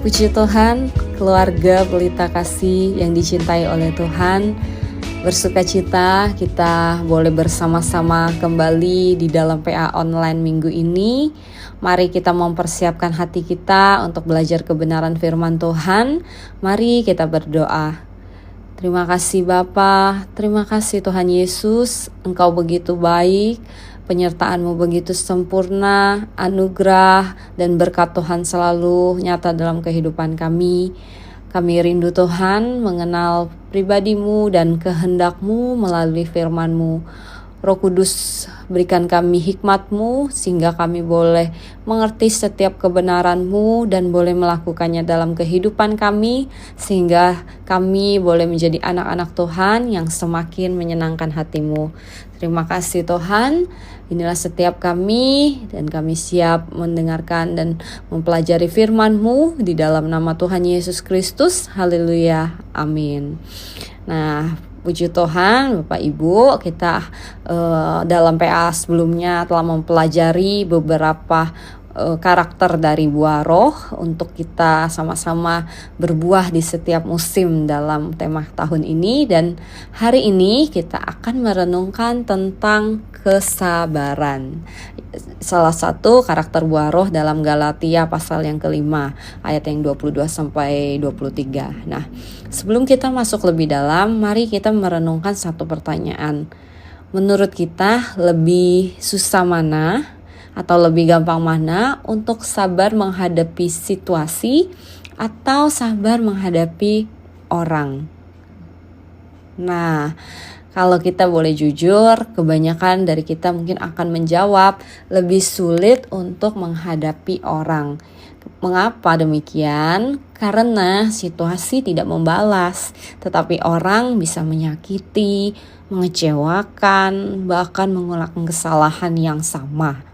Puji Tuhan, keluarga Pelita Kasih yang dicintai oleh Tuhan, bersukacita kita boleh bersama-sama kembali di dalam PA online minggu ini. Mari kita mempersiapkan hati kita untuk belajar kebenaran firman Tuhan. Mari kita berdoa. Terima kasih Bapa, terima kasih Tuhan Yesus, Engkau begitu baik, penyertaan-Mu begitu sempurna, anugerah dan berkat Tuhan selalu nyata dalam kehidupan kami. Kami rindu Tuhan mengenal pribadi-Mu dan kehendak-Mu melalui firman-Mu. Roh Kudus, berikan kami hikmat-Mu sehingga kami boleh mengerti setiap kebenaran-Mu dan boleh melakukannya dalam kehidupan kami, sehingga kami boleh menjadi anak-anak Tuhan yang semakin menyenangkan hati-Mu. Terima kasih Tuhan, inilah setiap kami dan kami siap mendengarkan dan mempelajari firman-Mu di dalam nama Tuhan Yesus Kristus. Haleluya, amin. Nah, puji Tuhan, Bapak Ibu, kita dalam PA sebelumnya telah mempelajari beberapa karakter dari buah roh untuk kita sama-sama berbuah di setiap musim dalam tema tahun ini. Dan hari ini kita akan merenungkan tentang kesabaran. Salah satu karakter buah roh dalam Galatia pasal yang kelima ayat yang 22 sampai 23. Nah, sebelum kita masuk lebih dalam, mari kita merenungkan satu pertanyaan. Menurut kita lebih susah mana atau lebih gampang mana untuk sabar menghadapi situasi atau sabar menghadapi orang? Nah, kalau kita boleh jujur, kebanyakan dari kita mungkin akan menjawab lebih sulit untuk menghadapi orang. Mengapa demikian? Karena situasi tidak membalas, tetapi orang bisa menyakiti, mengecewakan, bahkan mengulang kesalahan yang sama.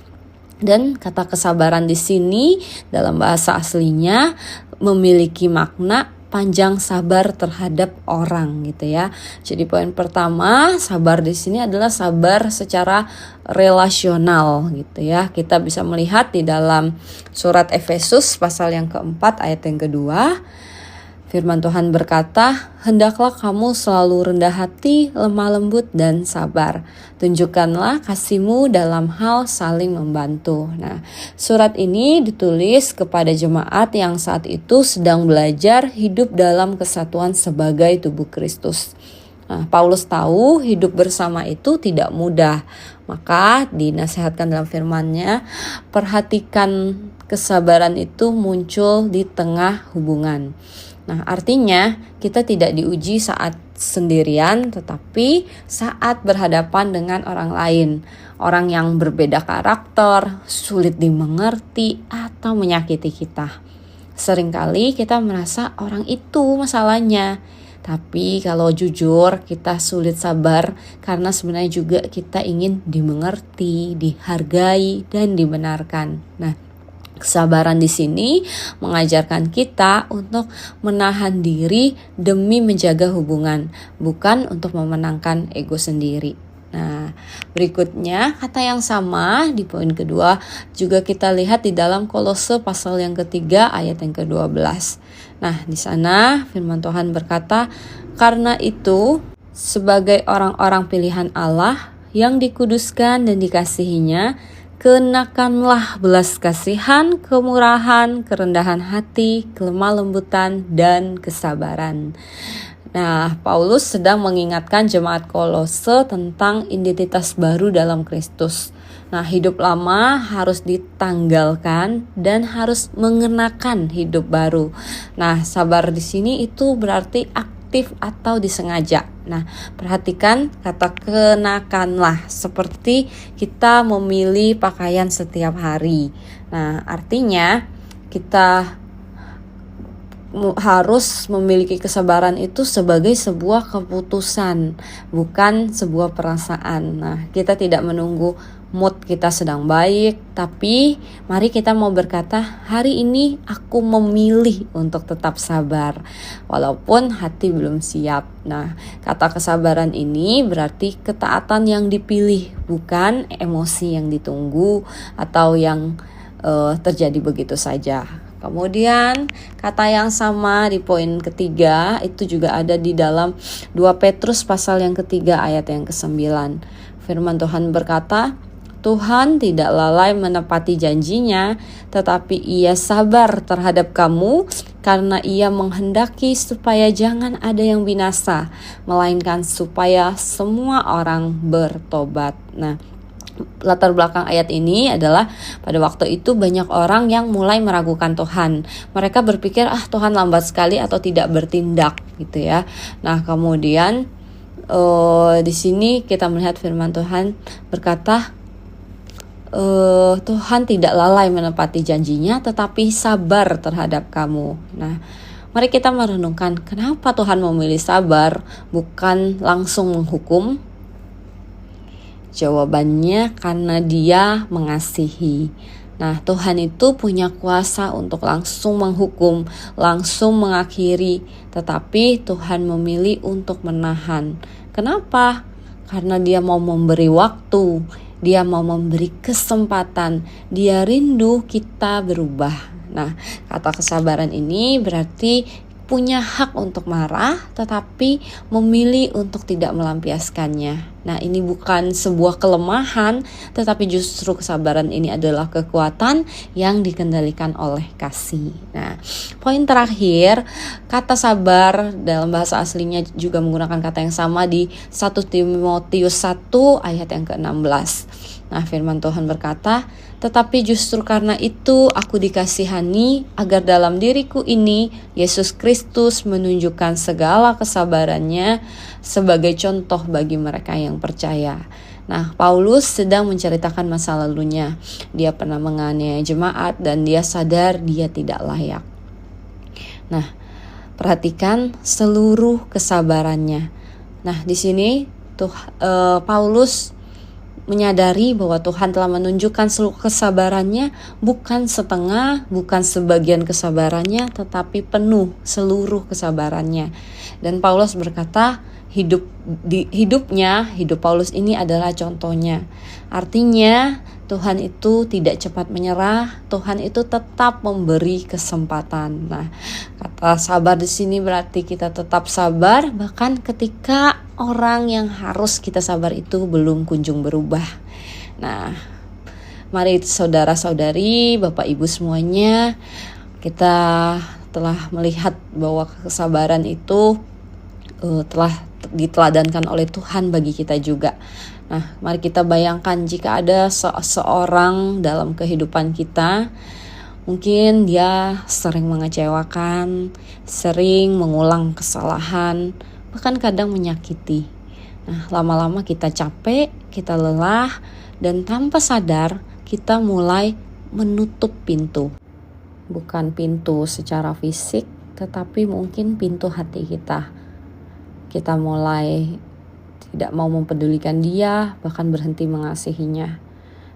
Dan kata kesabaran di sini dalam bahasa aslinya memiliki makna panjang sabar terhadap orang gitu ya. Jadi poin pertama, sabar di sini adalah sabar secara relasional gitu ya. Kita bisa melihat di dalam surat Efesus pasal yang keempat ayat yang kedua. Firman Tuhan berkata, "Hendaklah kamu selalu rendah hati, lemah lembut dan sabar. Tunjukkanlah kasih-Mu dalam hal saling membantu." Nah, surat ini ditulis kepada jemaat yang saat itu sedang belajar hidup dalam kesatuan sebagai tubuh Kristus. Nah, Paulus tahu hidup bersama itu tidak mudah. Maka dinasihatkan dalam firman-Nya, perhatikan kesabaran itu muncul di tengah hubungan. Nah, artinya kita tidak diuji saat sendirian, tetapi saat berhadapan dengan orang lain. Orang yang berbeda karakter, sulit dimengerti, atau menyakiti kita. Seringkali kita merasa orang itu masalahnya. Tapi kalau jujur, kita sulit sabar karena sebenarnya juga kita ingin dimengerti, dihargai, dan dibenarkan. Nah, kesabaran di sini mengajarkan kita untuk menahan diri demi menjaga hubungan, bukan untuk memenangkan ego sendiri. Nah, berikutnya kata yang sama di poin kedua juga kita lihat di dalam Kolose pasal yang ketiga ayat yang ke-12. Nah, di sana firman Tuhan berkata, "Karena itu, sebagai orang-orang pilihan Allah yang dikuduskan dan dikasihinya, kenakanlah belas kasihan, kemurahan, kerendahan hati, kelemah lembutan, dan kesabaran." Nah, Paulus sedang mengingatkan jemaat Kolose tentang identitas baru dalam Kristus. Nah, hidup lama harus ditanggalkan dan harus mengenakan hidup baru. Nah, sabar di sini itu berarti aktif atau disengaja. Nah, perhatikan kata kenakanlah, seperti kita memilih pakaian setiap hari. Nah, artinya kita harus memiliki kesabaran itu sebagai sebuah keputusan, bukan sebuah perasaan. Nah, kita tidak menunggu mood kita sedang baik, tapi mari kita mau berkata, hari ini aku memilih untuk tetap sabar walaupun hati belum siap. Nah, kata kesabaran ini berarti ketaatan yang dipilih, bukan emosi yang ditunggu atau yang terjadi begitu saja. Kemudian kata yang sama di poin ketiga itu juga ada di dalam 2 Petrus pasal yang ketiga ayat yang ke-9. Firman Tuhan berkata, Tuhan tidak lalai menepati janjinya, tetapi Ia sabar terhadap kamu karena Ia menghendaki supaya jangan ada yang binasa, melainkan supaya semua orang bertobat. Nah, latar belakang ayat ini adalah pada waktu itu banyak orang yang mulai meragukan Tuhan. Mereka berpikir Tuhan lambat sekali atau tidak bertindak gitu ya. Nah, kemudian di sini kita melihat firman Tuhan berkata, Tuhan tidak lalai menepati janjinya tetapi sabar terhadap kamu. Nah, mari kita merenungkan kenapa Tuhan memilih sabar bukan langsung menghukum. Jawabannya karena Dia mengasihi. Nah, Tuhan itu punya kuasa untuk langsung menghukum, langsung mengakhiri, tetapi Tuhan memilih untuk menahan. Kenapa? Karena Dia mau memberi waktu, Dia mau memberi kesempatan, Dia rindu kita berubah. Nah, kata kesabaran ini berarti punya hak untuk marah, tetapi memilih untuk tidak melampiaskannya. Nah, ini bukan sebuah kelemahan, tetapi justru kesabaran ini adalah kekuatan yang dikendalikan oleh kasih. Nah, poin terakhir, kata sabar dalam bahasa aslinya juga menggunakan kata yang sama di 1 Timotius 1 ayat yang ke-16. Nah, firman Tuhan berkata, tetapi justru karena itu aku dikasihani agar dalam diriku ini Yesus Kristus menunjukkan segala kesabarannya sebagai contoh bagi mereka yang percaya. Nah, Paulus sedang menceritakan masa lalunya. Dia pernah menganiaya jemaat dan dia sadar dia tidak layak. Nah, perhatikan seluruh kesabarannya. Nah, di sini Paulus menyadari bahwa Tuhan telah menunjukkan seluruh kesabarannya, bukan setengah, bukan sebagian kesabarannya, tetapi penuh seluruh kesabarannya. Dan Paulus berkata, hidup Paulus ini adalah contohnya. Artinya Tuhan itu tidak cepat menyerah, Tuhan itu tetap memberi kesempatan. Nah, kata sabar di sini berarti kita tetap sabar bahkan ketika orang yang harus kita sabar itu belum kunjung berubah. Nah, mari saudara-saudari, Bapak Ibu semuanya, kita telah melihat bahwa kesabaran itu telah diteladankan oleh Tuhan bagi kita juga. Nah, mari kita bayangkan jika ada seorang dalam kehidupan kita, mungkin dia sering mengecewakan, sering mengulang kesalahan, bahkan kadang menyakiti. Nah, lama-lama kita capek, kita lelah, dan tanpa sadar kita mulai menutup pintu. Bukan pintu secara fisik, tetapi mungkin pintu hati kita. Kita mulai tidak mau mempedulikan dia, bahkan berhenti mengasihinya.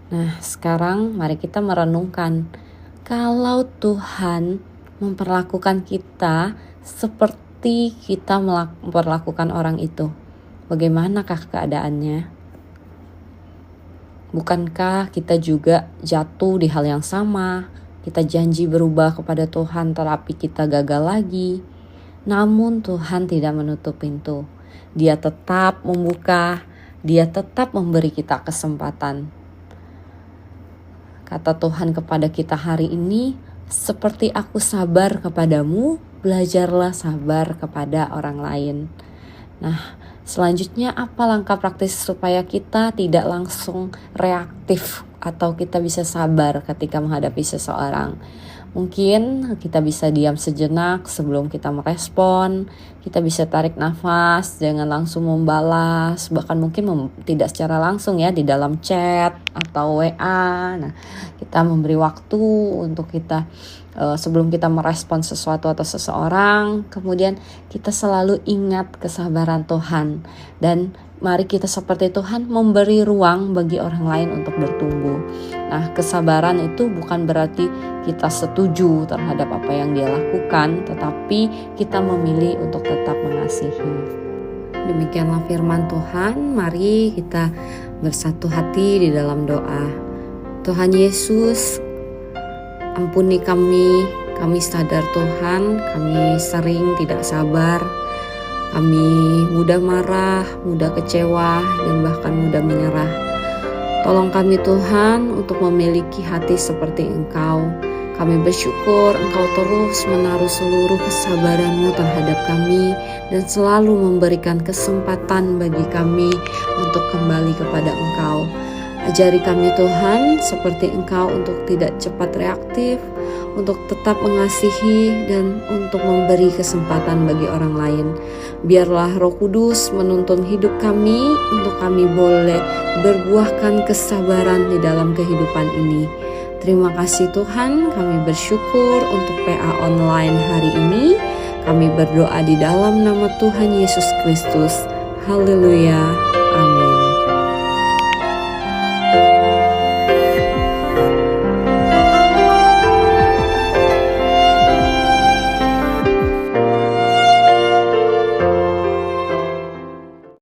Nah, sekarang mari kita merenungkan, kalau Tuhan memperlakukan kita seperti kita memperlakukan orang itu, bagaimanakah keadaannya? Bukankah kita juga jatuh di hal yang sama? Kita janji berubah kepada Tuhan, tetapi kita gagal lagi. Namun Tuhan tidak menutup pintu. Dia tetap membuka, Dia tetap memberi kita kesempatan. Kata Tuhan kepada kita hari ini, seperti aku sabar kepadamu, belajarlah sabar kepada orang lain. Nah, selanjutnya apa langkah praktis supaya kita tidak langsung reaktif atau kita bisa sabar ketika menghadapi seseorang? Mungkin kita bisa diam sejenak sebelum kita merespon. Kita bisa tarik nafas, jangan langsung membalas. Bahkan mungkin tidak secara langsung ya, di dalam chat atau WA. Nah, kita memberi waktu untuk kita sebelum kita merespon sesuatu atau seseorang. Kemudian kita selalu ingat kesabaran Tuhan. Dan mari kita seperti Tuhan memberi ruang bagi orang lain untuk bertumbuh. Nah, kesabaran itu bukan berarti kita setuju terhadap apa yang dia lakukan, tetapi kita memilih untuk tetap mengasihi. Demikianlah firman Tuhan. Mari kita bersatu hati di dalam doa. Tuhan Yesus, ampuni kami Kami sadar Tuhan, kami sering tidak sabar, kami mudah marah, mudah kecewa, dan bahkan mudah menyerah. Tolong kami Tuhan untuk memiliki hati seperti Engkau. Kami bersyukur Engkau terus menaruh seluruh kesabaran-Mu terhadap kami dan selalu memberikan kesempatan bagi kami untuk kembali kepada Engkau. Ajari kami Tuhan seperti Engkau untuk tidak cepat reaktif, untuk tetap mengasihi dan untuk memberi kesempatan bagi orang lain. Biarlah Roh Kudus menuntun hidup kami untuk kami boleh berbuahkan kesabaran di dalam kehidupan ini. Terima kasih Tuhan, kami bersyukur untuk PA online hari ini. Kami berdoa di dalam nama Tuhan Yesus Kristus. Haleluya. Amin.